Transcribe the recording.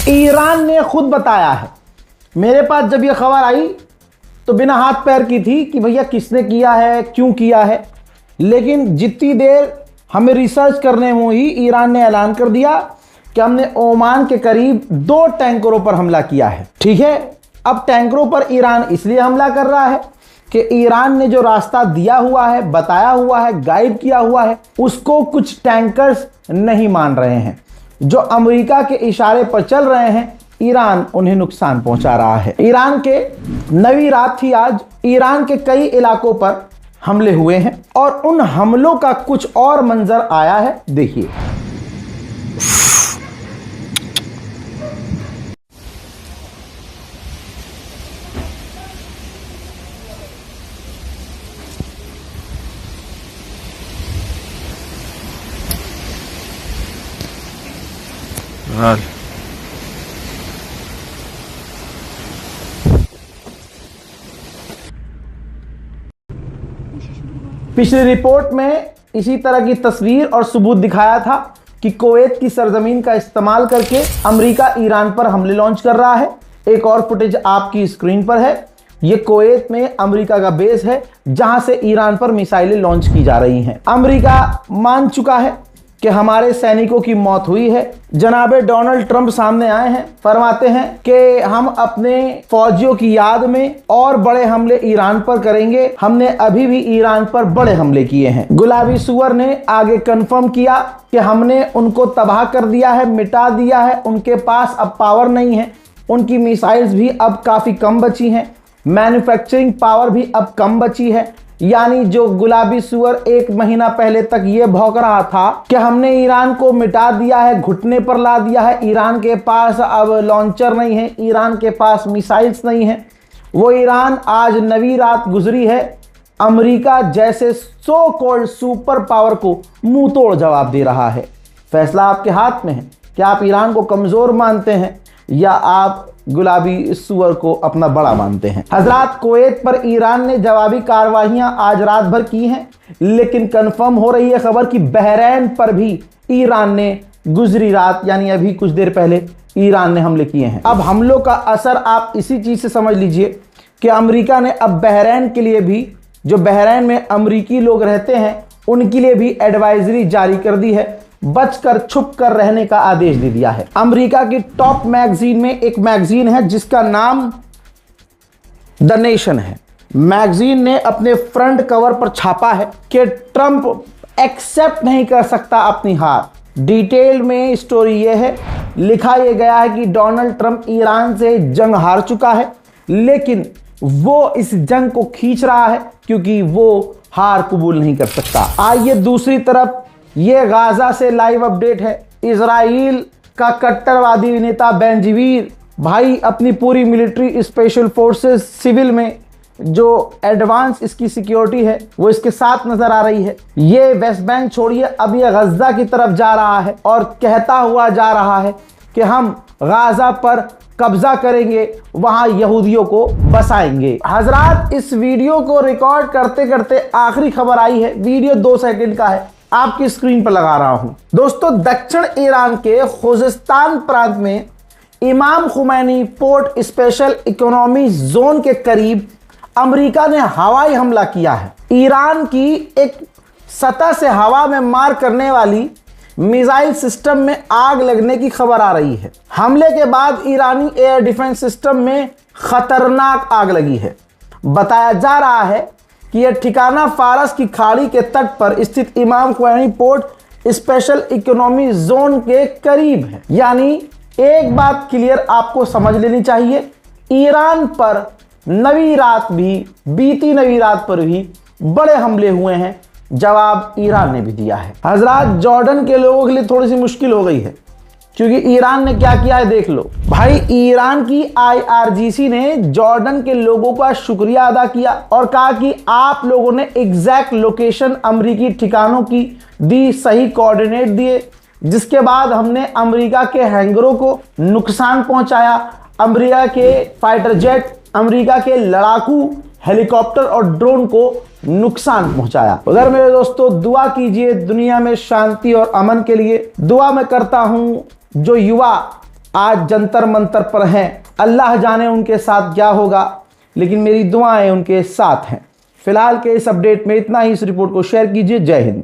Iran ने खुद बताया है, मेरे पास जब यह खबर आई तो बिना हाथ पैर की थी कि भैया किसने किया है, क्यों किया है, लेकिन जितनी देर हमें रिसर्च करने में हुई, ईरान ने ऐलान कर दिया कि हमने ओमान के करीब 2 टैंकरों पर हमला किया है। ठीक है, अब टैंकरों पर ईरान इसलिए हमला कर रहा है कि ईरान ने जो रास्ता दिया हुआ है, बताया हुआ है, गाइड किया हुआ है, उसको कुछ टैंकर्स नहीं मान रहे हैं। जो अमेरिका के इशारे पर चल रहे हैं, ईरान उन्हें नुकसान पहुंचा रहा है। ईरान के नवी रात थी आज, ईरान के कई इलाकों पर हमले हुए हैं और उन हमलों का कुछ और मंजर आया है, देखिए। पिछली रिपोर्ट में इसी तरह की तस्वीर और सबूत दिखाया था कि कुवैत की सरजमीन का इस्तेमाल करके अमेरिका ईरान पर हमले लॉन्च कर रहा है। एक और फुटेज आपकी स्क्रीन पर है, ये कुवैत में अमेरिका का बेस है जहां से ईरान पर मिसाइलें लॉन्च की जा रही हैं। अमेरिका मान चुका है कि हमारे सैनिकों की मौत हुई है। जनाबे डोनाल्ड ट्रंप सामने आए हैं, फरमाते हैं कि हम अपने फौजियों की याद में और बड़े हमले ईरान पर करेंगे। हमने अभी भी ईरान पर बड़े हमले किए हैं। गुलाबी सुअर ने आगे कंफर्म किया कि हमने उनको तबाह कर दिया है, मिटा दिया है, उनके पास अब पावर नहीं है, उनकी मिसाइल्स भी अब काफी कम बची हैं, मैन्युफैक्चरिंग पावर भी अब कम बची है। यानी जो गुलाबी सुअर 1 महीना पहले तक ये भौंक रहा था कि हमने ईरान को मिटा दिया है, घुटने पर ला दिया है, ईरान के पास अब लॉन्चर नहीं है, ईरान के पास मिसाइल्स नहीं है, वो ईरान आज नवी रात गुजरी है अमेरिका जैसे सो कॉल्ड सुपर पावर को मुंह तोड़ जवाब दे रहा है। फैसला आपके हाथ में है कि आप ईरान को कमजोर मानते हैं या आप गुलाबी सुअर को अपना बड़ा मानते हैं। हजरात, कुवैत पर ईरान ने जवाबी कार्रवाइयां आज रात भर की हैं, लेकिन कंफर्म हो रही है खबर कि बहरैन पर भी ईरान ने गुजरी रात यानी अभी कुछ देर पहले ईरान ने हमले किए हैं। अब हमलों का असर आप इसी चीज से समझ लीजिए कि अमेरिका ने अब बहरैन के लिए भी, जो बहरैन में अमरीकी लोग रहते हैं, उनके लिए भी एडवाइजरी जारी कर दी है, बचकर छुप कर रहने का आदेश दे दिया है। अमेरिका की टॉप मैगजीन में एक मैगजीन है जिसका नाम द नेशन है। मैगजीन ने अपने फ्रंट कवर पर छापा है कि ट्रंप एक्सेप्ट नहीं कर सकता अपनी हार। डिटेल में स्टोरी यह है, लिखा यह गया है कि डोनाल्ड ट्रंप ईरान से जंग हार चुका है, लेकिन वो इस जंग को खींच रहा है क्योंकि वो हार कबूल नहीं कर सकता। आइए दूसरी तरफ, ये गाजा से लाइव अपडेट है। इजराइल का कट्टरवादी नेता बेंजीवीर भाई अपनी पूरी मिलिट्री, स्पेशल फोर्सेस, सिविल में जो एडवांस इसकी सिक्योरिटी है वो इसके साथ नजर आ रही है। ये वेस्ट बैंक छोड़िए, अब ये गजा की तरफ जा रहा है और कहता हुआ जा रहा है कि हम गाजा पर कब्जा करेंगे, वहां यहूदियों को बसाएंगे। हजरात, इस वीडियो को रिकॉर्ड करते करते आखिरी खबर आई है। वीडियो 2 सेकंड का है, आपकी स्क्रीन पर लगा रहा हूं। दोस्तों, दक्षिण ईरान के खुजिस्तान प्रांत में इमाम Khomeini port special economy zone के करीब अमेरिका ने हवाई हमला किया है। ईरान की एक सतह से हवा में मार करने वाली मिसाइल सिस्टम में आग लगने की खबर आ रही है। हमले के बाद ईरानी एयर डिफेंस सिस्टम में खतरनाक आग लगी है। बताया जा रहा है कि यह ठिकाना फारस की खाड़ी के तट पर स्थित इमाम Khomeini port special economy zone के करीब है। यानी एक बात क्लियर आपको समझ लेनी चाहिए, ईरान पर नवी रात भी, बीती नवी रात पर भी बड़े हमले हुए हैं। जवाब ईरान ने भी दिया है। हजरात, जॉर्डन के लोगों के लिए थोड़ी सी मुश्किल हो गई है क्योंकि ईरान ने क्या किया है देख लो। भाई, ईरान की IRGC ने जॉर्डन के लोगों का शुक्रिया अदा किया और कहा कि आप लोगों ने एग्जैक्ट लोकेशन अमेरिकी ठिकानों की दी, सही कोऑर्डिनेट दिए, जिसके बाद हमने अमेरिका के हैंगरों को नुकसान पहुंचाया, अमेरिका के फाइटर जेट, अमेरिका के लड़ाकू हेलीकॉप्टर और ड्रोन को नुकसान पहुंचाया। अगर मेरे दोस्तों, दुआ कीजिए दुनिया में शांति और अमन के लिए। दुआ मैं करता हूं जो युवा आज जंतर मंतर पर हैं। अल्लाह जाने उनके साथ क्या होगा, लेकिन मेरी दुआएं उनके साथ हैं। फिलहाल के इस अपडेट में इतना ही। इस रिपोर्ट को शेयर कीजिए। जय हिंद।